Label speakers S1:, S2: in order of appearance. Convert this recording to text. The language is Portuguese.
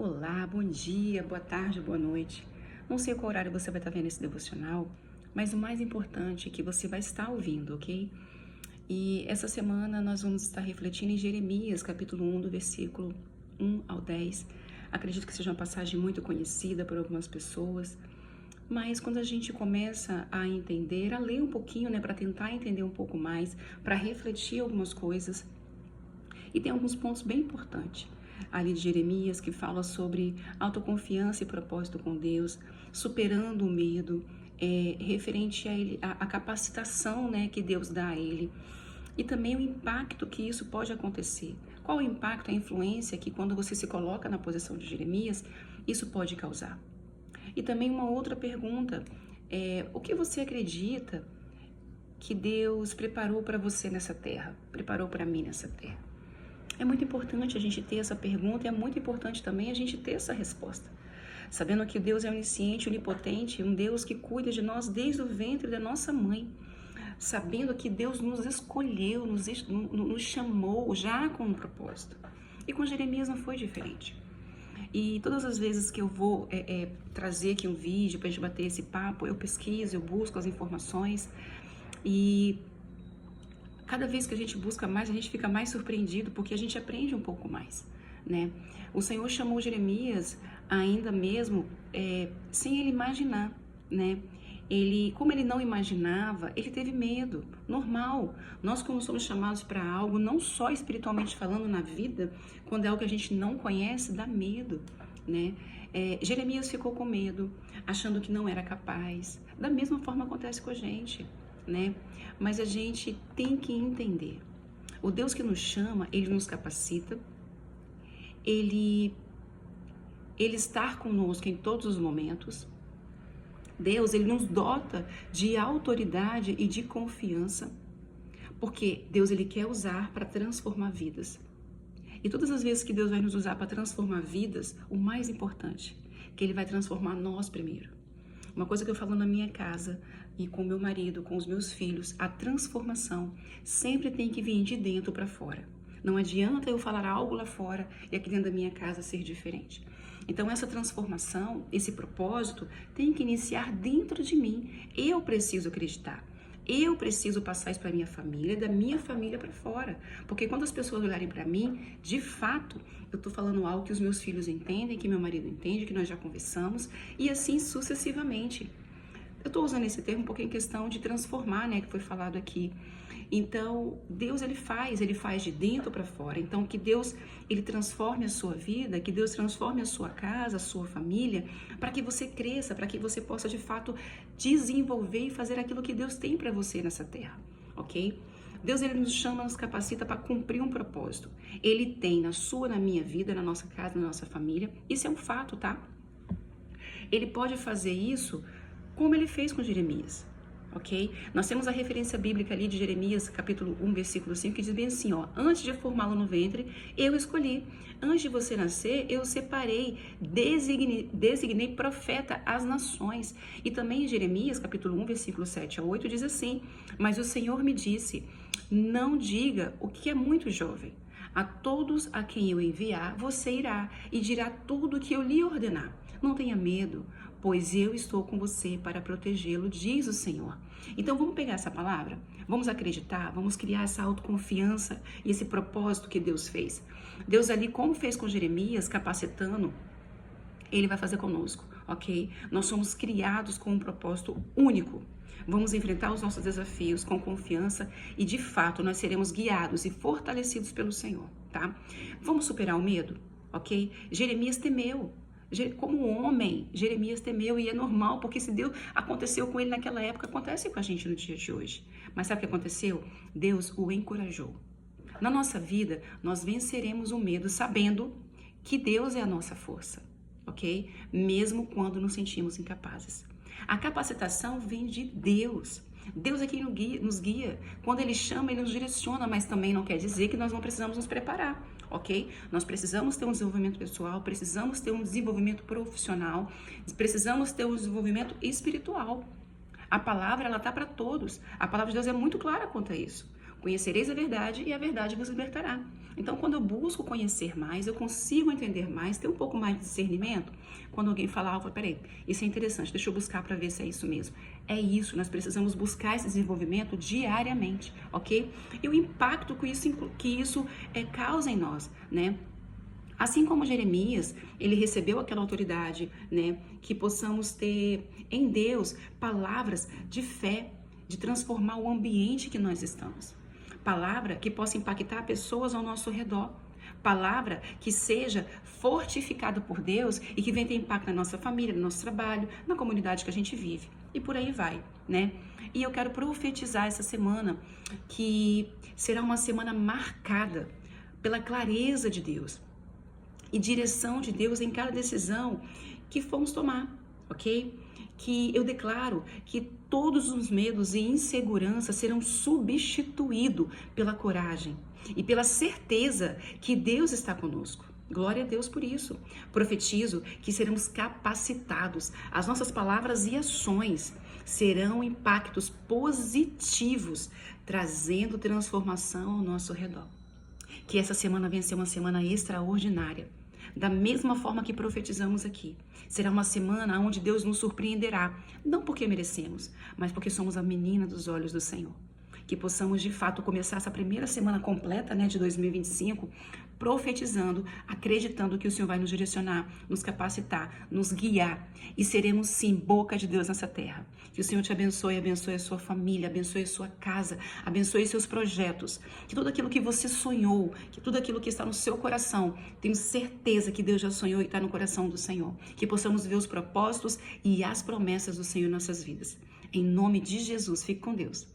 S1: Olá, bom dia, boa tarde, boa noite. Não sei qual horário você vai estar vendo esse devocional, mas o mais importante é que você vai estar ouvindo, ok? E essa semana nós vamos estar refletindo em Jeremias, capítulo 1, do versículo 1 ao 10. Acredito que seja uma passagem muito conhecida por algumas pessoas, mas quando a gente começa a entender, a ler um pouquinho, né, para tentar entender um pouco mais, para refletir algumas coisas, e tem alguns pontos bem importantes ali de Jeremias que fala sobre autoconfiança e propósito com Deus, superando o medo, referente a ele, a capacitação, né, que Deus dá a ele, e também o impacto que isso pode acontecer. Qual o impacto, a influência que quando você se coloca na posição de Jeremias, isso pode causar. E também uma outra pergunta, o que você acredita que Deus preparou para você nessa terra, preparou para mim nessa terra? É muito importante a gente ter essa pergunta e é muito importante também a gente ter essa resposta. Sabendo que Deus é onisciente, onipotente, um Deus que cuida de nós desde o ventre da nossa mãe. Sabendo que Deus nos escolheu, nos chamou já com um propósito. E com Jeremias não foi diferente. E todas as vezes que eu vou trazer aqui um vídeo para a gente bater esse papo, eu pesquiso, eu busco as informações e cada vez que a gente busca mais, a gente fica mais surpreendido, porque a gente aprende um pouco mais, né? O Senhor chamou Jeremias ainda mesmo sem ele imaginar, né? Como ele não imaginava, ele teve medo, normal. Nós, como somos chamados para algo, não só espiritualmente falando na vida, quando é algo que a gente não conhece, dá medo, né? Jeremias ficou com medo, achando que não era capaz. Da mesma forma acontece com a gente, né? Mas a gente tem que entender. O Deus que nos chama, ele nos capacita, ele está conosco em todos os momentos. Deus, ele nos dota de autoridade e de confiança, porque Deus, ele quer usar para transformar vidas. E todas as vezes que Deus vai nos usar para transformar vidas, o mais importante, que ele vai transformar nós primeiro. Uma coisa que eu falo na minha casa e com meu marido, com os meus filhos, a transformação sempre tem que vir de dentro para fora. Não adianta eu falar algo lá fora e aqui dentro da minha casa ser diferente. Então essa transformação, esse propósito tem que iniciar dentro de mim. Eu preciso acreditar. Eu preciso passar isso para minha família, da minha família para fora. Porque quando as pessoas olharem para mim, de fato, eu estou falando algo que os meus filhos entendem, que meu marido entende, que nós já conversamos, e assim sucessivamente. Eu estou usando esse termo porque é em questão de transformar, né, que foi falado aqui. Então, Deus, ele faz de dentro para fora. Então, que Deus, ele transforme a sua vida, que Deus transforme a sua casa, a sua família, para que você cresça, para que você possa, de fato, desenvolver e fazer aquilo que Deus tem para você nessa terra, ok? Deus, ele nos chama, nos capacita para cumprir um propósito. Ele tem na sua, na minha vida, na nossa casa, na nossa família. Isso é um fato, tá? Ele pode fazer isso como ele fez com Jeremias. Ok? Nós temos a referência bíblica ali de Jeremias, capítulo 1, versículo 5, que diz bem assim, ó: antes de formá-lo no ventre, eu escolhi. Antes de você nascer, eu separei, designei profeta às nações. E também em Jeremias, capítulo 1, versículo 7 a 8, diz assim: mas o Senhor me disse, não diga o que é muito jovem. A todos a quem eu enviar, você irá e dirá tudo o que eu lhe ordenar. Não tenha medo, pois eu estou com você para protegê-lo, diz o Senhor. Então vamos pegar essa palavra, vamos acreditar, vamos criar essa autoconfiança e esse propósito que Deus fez. Deus ali, como fez com Jeremias, capacitando, ele vai fazer conosco, ok? Nós somos criados com um propósito único. Vamos enfrentar os nossos desafios com confiança e, de fato, nós seremos guiados e fortalecidos pelo Senhor, tá? Vamos superar o medo, ok? Jeremias temeu. Como homem, Jeremias temeu, e é normal, porque se Deus aconteceu com ele naquela época, acontece com a gente no dia de hoje. Mas sabe o que aconteceu? Deus o encorajou. Na nossa vida, nós venceremos o medo sabendo que Deus é a nossa força, ok? Mesmo quando nos sentimos incapazes. A capacitação vem de Deus. Deus é quem nos guia. Quando Ele chama, Ele nos direciona, mas também não quer dizer que nós não precisamos nos preparar, ok? Nós precisamos ter um desenvolvimento pessoal, precisamos ter um desenvolvimento profissional, precisamos ter um desenvolvimento espiritual. A palavra, ela está para todos. A palavra de Deus é muito clara quanto a isso. Conhecereis a verdade e a verdade vos libertará. Então, quando eu busco conhecer mais, eu consigo entender mais, ter um pouco mais de discernimento. Quando alguém fala algo, peraí, isso é interessante, deixa eu buscar para ver se é isso mesmo. É isso, nós precisamos buscar esse desenvolvimento diariamente, ok? E o impacto que isso causa em nós, né? Assim como Jeremias, ele recebeu aquela autoridade, né? Que possamos ter em Deus palavras de fé, de transformar o ambiente que nós estamos. Palavra que possa impactar pessoas ao nosso redor. Palavra que seja fortificada por Deus e que venha ter impacto na nossa família, no nosso trabalho, na comunidade que a gente vive. E por aí vai, né? E eu quero profetizar essa semana que será uma semana marcada pela clareza de Deus e direção de Deus em cada decisão que formos tomar, ok? Que eu declaro que todos os medos e inseguranças serão substituídos pela coragem e pela certeza que Deus está conosco. Glória a Deus por isso. Profetizo que seremos capacitados. As nossas palavras e ações serão impactos positivos, trazendo transformação ao nosso redor. Que essa semana venha ser uma semana extraordinária. Da mesma forma que profetizamos aqui. Será uma semana onde Deus nos surpreenderá. Não porque merecemos, mas porque somos a menina dos olhos do Senhor. Que possamos de fato começar essa primeira semana completa, né, de 2025, profetizando, acreditando que o Senhor vai nos direcionar, nos capacitar, nos guiar e seremos sim boca de Deus nessa terra. Que o Senhor te abençoe, abençoe a sua família, abençoe a sua casa, abençoe seus projetos. Que tudo aquilo que você sonhou, que tudo aquilo que está no seu coração, tenho certeza que Deus já sonhou e está no coração do Senhor. Que possamos ver os propósitos e as promessas do Senhor em nossas vidas. Em nome de Jesus, fique com Deus.